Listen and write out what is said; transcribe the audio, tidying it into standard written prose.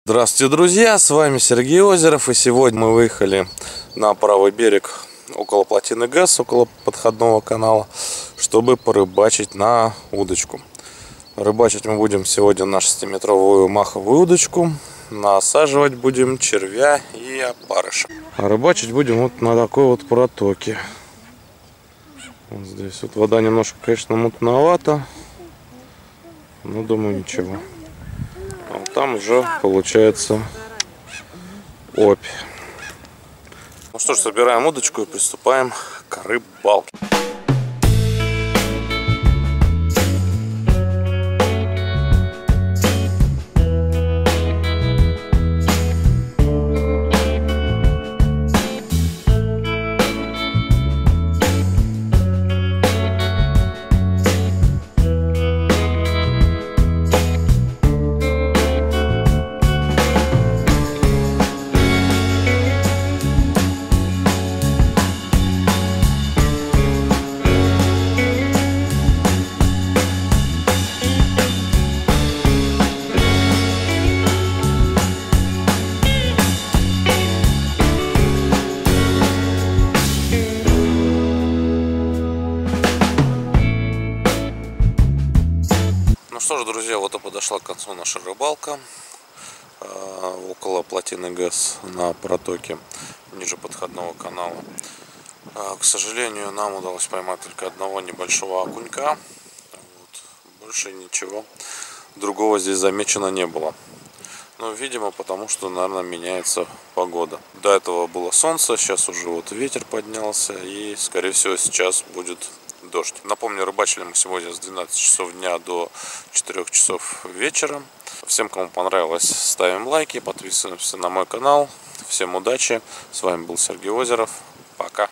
Здравствуйте, друзья! С вами Сергей Озеров, и сегодня мы выехали на правый берег около плотины ГЭС, около подходного канала, чтобы порыбачить на удочку. Рыбачить мы будем сегодня на 6-метровую маховую удочку. Насаживать будем червя и опарыша. А рыбачить будем вот на такой вот протоке. Вот здесь вот вода немножко, конечно, мутновата, но думаю, ничего. А вот там уже получается опь. Ну что ж, собираем удочку и приступаем к рыбалке. Ну что ж, друзья, вот и подошла к концу наша рыбалка около плотины ГЭС на протоке ниже подходного канала. К сожалению, нам удалось поймать только одного небольшого окунька. Больше ничего другого здесь замечено не было. Ну, видимо, потому что, наверное, меняется погода. До этого было солнце, сейчас уже вот ветер поднялся, и, скорее всего, сейчас будет дождь. Напомню, рыбачили мы сегодня с 12 часов дня до 4 часов вечера. Всем, кому понравилось, ставим лайки, подписываемся на мой канал. Всем удачи. С вами был Сергей Озеров. Пока.